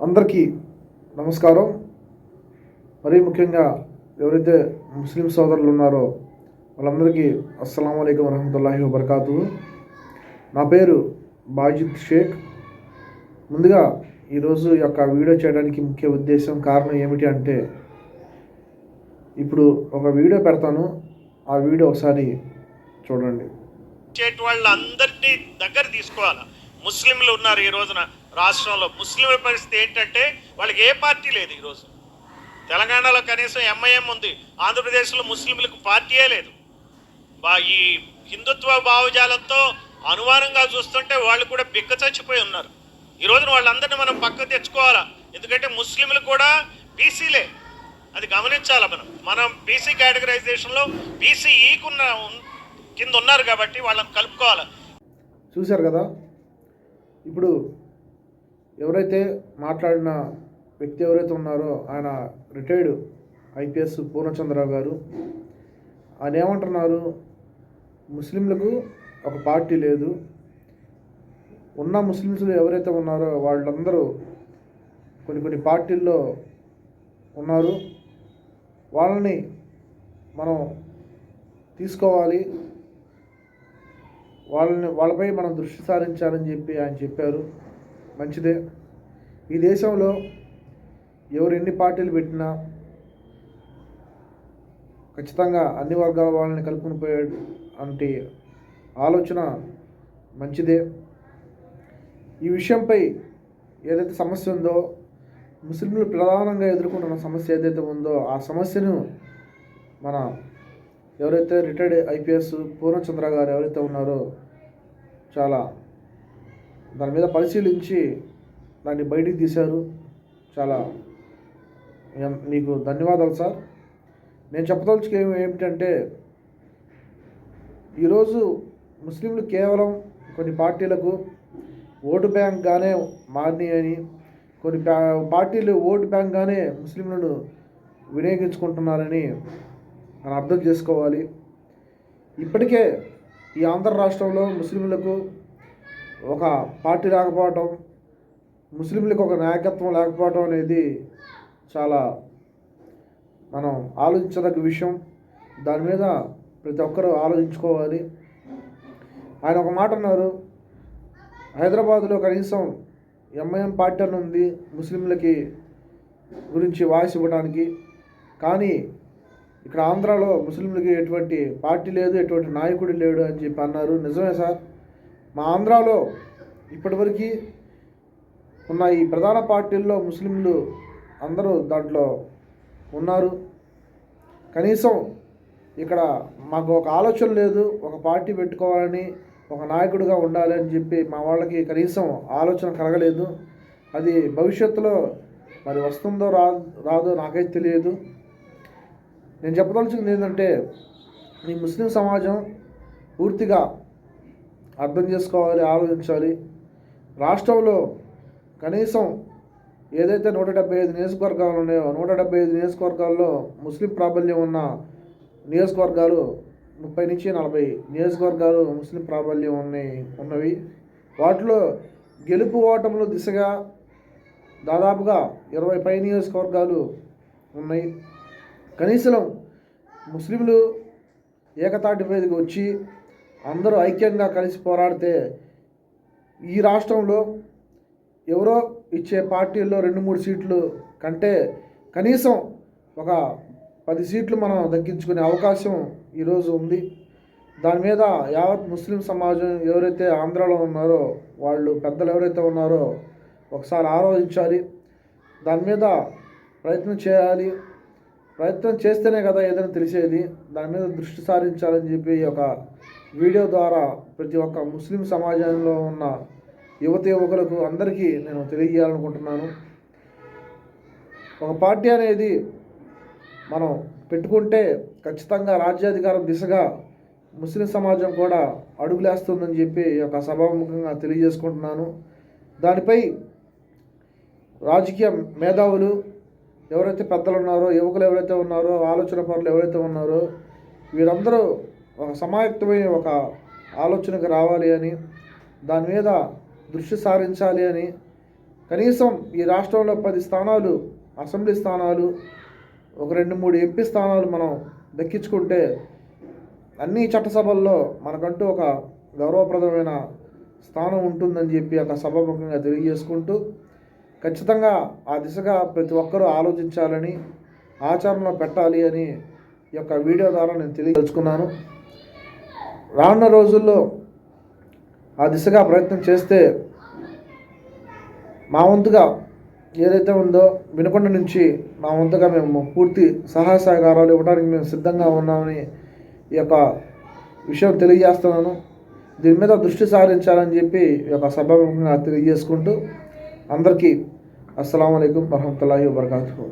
అందరికీ నమస్కారం. మరీ ముఖ్యంగా ఎవరైతే ముస్లిం సోదరులు ఉన్నారో వాళ్ళందరికీ అస్సలాము అలైకుం వరహమతుల్లాహి వబర్కాతుహు. నా పేరు బాజిద్ షేక్. ముందుగా ఈరోజు యొక్క వీడియో చేయడానికి ముఖ్య ఉద్దేశం, కారణం ఏమిటి అంటే, ఇప్పుడు ఒక వీడియో పెడతాను, ఆ వీడియో ఒకసారి చూడండి. వాళ్ళందరినీ దగ్గర తీసుకోవాలి. ముస్లింలు ఉన్నారు ఈ రోజున రాష్ట్రంలో. ముస్లింల పరిస్థితి ఏంటంటే వాళ్ళకి ఏ పార్టీ లేదు. ఈరోజు తెలంగాణలో కనీసం ఎంఐఎం ఉంది, ఆంధ్రప్రదేశ్లో ముస్లింలకు పార్టీయే లేదు. ఈ హిందుత్వ భావజాలంతో అనుమానంగా చూస్తుంటే వాళ్ళు కూడా బిక్క చచ్చిపోయి ఉన్నారు. ఈ రోజున వాళ్ళందరినీ మనం పక్కకు తెచ్చుకోవాలా. ఎందుకంటే ముస్లింలు కూడా బీసీలే, అది గమనించాలి. మనం బీసీ కేటగరైజేషన్లో బీసీఈకున్న కింద ఉన్నారు కాబట్టి వాళ్ళని కలుపుకోవాలి. చూశారు కదా, ఇప్పుడు ఎవరైతే మాట్లాడిన వ్యక్తి ఎవరైతే ఉన్నారో ఆయన రిటైర్డ్ ఐపీఎస్ పూర్ణచంద్రరావు గారు. ఆయన ఏమంటున్నారు, ముస్లింలకు ఒక పార్టీ లేదు, ఉన్న ముస్లిమ్స్ ఎవరైతే ఉన్నారో వాళ్ళందరూ కొన్ని పార్టీల్లో ఉన్నారు, వాళ్ళని మనం తీసుకోవాలి, వాళ్ళపై మనం దృష్టి సారించాలని చెప్పి ఆయన చెప్పారు. మంచిదే. ఈ దేశంలో ఎవరు ఎన్ని పార్టీలు పెట్టినా ఖచ్చితంగా అన్ని వర్గాల వాళ్ళని కలుపుకొని పోయాడు అంటే ఆలోచన మంచిదే. ఈ విషయంపై ఏదైతే సమస్య ఉందో, ముస్లింలు ప్రధానంగా ఎదుర్కొంటున్న సమస్య ఏదైతే ఉందో ఆ సమస్యను మన ఎవరైతే రిటైర్డ్ ఐపీఎస్ పూర్ణచంద్ర గారు ఎవరైతే ఉన్నారో చాలా దాని మీద పరిశీలించి దాన్ని బయటికి తీశారు. చాలా మీకు ధన్యవాదాలు సార్. నేను చెప్పదలుచుకు ఏమిటంటే, ఈరోజు ముస్లింలు కేవలం కొన్ని పార్టీలకు ఓటు బ్యాంక్గానే మారినాయని, కొన్ని పార్టీలు ఓటు బ్యాంక్గానే ముస్లింలను వినియోగించుకుంటున్నారని మనం అర్థం చేసుకోవాలి. ఇప్పటికే ఈ ఆంధ్ర రాష్ట్రంలో ముస్లింలకు ఒక పార్టీ లేకపోవటం, ముస్లింలకు ఒక నాయకత్వం లేకపోవటం అనేది చాలా మనం ఆలోచించదగ్గ విషయం. దాని మీద ప్రతి ఒక్కరూ ఆలోచించుకోవాలి. ఆయన ఒక మాట అన్నారు, హైదరాబాదులో కనీసం ఎంఐఎం పార్టీ అని ఉంది ముస్లింలకి గురించి వాయిస్ ఇవ్వడానికి, కానీ ఇక్కడ ఆంధ్రాలో ముస్లింలకి ఎటువంటి పార్టీ లేదు, ఎటువంటి నాయకుడు లేడు అని చెప్పి అన్నారు. నిజమే సార్. మా ఆంధ్రాలో ఇప్పటివరకు ఉన్న ఈ ప్రధాన పార్టీల్లో ముస్లింలు అందరూ దాంట్లో ఉన్నారు. కనీసం ఇక్కడ మాకు ఒక ఆలోచన లేదు, ఒక పార్టీ పెట్టుకోవాలని, ఒక నాయకుడిగా ఉండాలి అని చెప్పి మా వాళ్ళకి కనీసం ఆలోచన కలగలేదు. అది భవిష్యత్తులో మరి వస్తుందో రాదో నాకైతే తెలియదు. నేను చెప్పదలుచుకుంది ఏంటంటే, ఈ ముస్లిం సమాజం పూర్తిగా అర్థం చేసుకోవాలి, ఆలోచించాలి. రాష్ట్రంలో కనీసం ఏదైతే 175 నియోజకవర్గాలు ఉన్నాయో 175 నియోజకవర్గాల్లో ముస్లిం ప్రాబల్యం ఉన్న నియోజకవర్గాలు 30 నుంచి 40 నియోజకవర్గాలు ముస్లిం ప్రాబల్యం ఉన్నవి. వాటిలో గెలుపు ఓటముల దిశగా దాదాపుగా 20 పై నియోజకవర్గాలు ఉన్నాయి. కనీసం ముస్లింలు ఏకతాటి మీదకి వచ్చి అందరూ ఐక్యంగా కలిసి పోరాడితే ఈ రాష్ట్రంలో ఎవరో ఇచ్చే పార్టీల్లో 2-3 సీట్లు కంటే కనీసం ఒక 10 సీట్లు మనం దక్కించుకునే అవకాశం ఈరోజు ఉంది. దాని మీద యావత్ ముస్లిం సమాజం ఎవరైతే ఆంధ్రాలో ఉన్నారో వాళ్ళు పెద్దలు ఎవరైతే ఉన్నారో ఒకసారి ఆలోచించాలి, దాని మీద ప్రయత్నం చేయాలి. ప్రయత్నం చేస్తేనే కదా ఏదైనా తెలిసేది. దాని మీద దృష్టి సారించాలని చెప్పి ఒక వీడియో ద్వారా ప్రతి ఒక్క ముస్లిం సమాజంలో ఉన్న యువకులకు అందరికీ నేను తెలియజేయాలనుకుంటున్నాను. ఒక పార్టీ అనేది మనం పెట్టుకుంటే ఖచ్చితంగా రాజ్యాధికారం దిశగా ముస్లిం సమాజం కూడా అడుగులేస్తుందని చెప్పి ఒక సభాముఖంగా తెలియజేసుకుంటున్నాను. దానిపై రాజకీయ మేధావులు ఎవరైతే పెద్దలు ఉన్నారో, యువకులు ఎవరైతే ఉన్నారో, ఆలోచన పరులు ఎవరైతే ఉన్నారో వీరందరూ ఒక సమాయత్తమైన ఒక ఆలోచనకు రావాలి అని, దాని మీద దృష్టి సారించాలి అని, కనీసం ఈ రాష్ట్రంలో 10 స్థానాలు అసెంబ్లీ స్థానాలు, ఒక 2-3 ఎంపీ స్థానాలు మనం దక్కించుకుంటే అన్ని చట్టసభల్లో మనకంటూ ఒక గౌరవప్రదమైన స్థానం ఉంటుందని చెప్పి ఒక సభాముఖంగా తెలియజేసుకుంటూ, ఖచ్చితంగా ఆ దిశగా ప్రతి ఒక్కరూ ఆలోచించాలని, ఆచరణలో పెట్టాలి అని ఈ యొక్క వీడియో ద్వారా నేను తెలియదలుచుకున్నాను. రానున్న రోజుల్లో ఆ దిశగా ప్రయత్నం చేస్తే మా వంతుగా ఏదైతే ఉందో వినుకొండ నుంచి మా వంతుగా మేము పూర్తి సహాయ సహకారాలు ఇవ్వడానికి మేము సిద్ధంగా ఉన్నామని ఈ యొక్క విషయం తెలియజేస్తున్నాను. దీని మీద దృష్టి సారించాలని చెప్పి ఈ యొక్క సభాముఖంగా తెలియజేసుకుంటూ అందరికీ అస్సలాము అలైకుం వరహమతుల్లాహి వబరకాతుహు.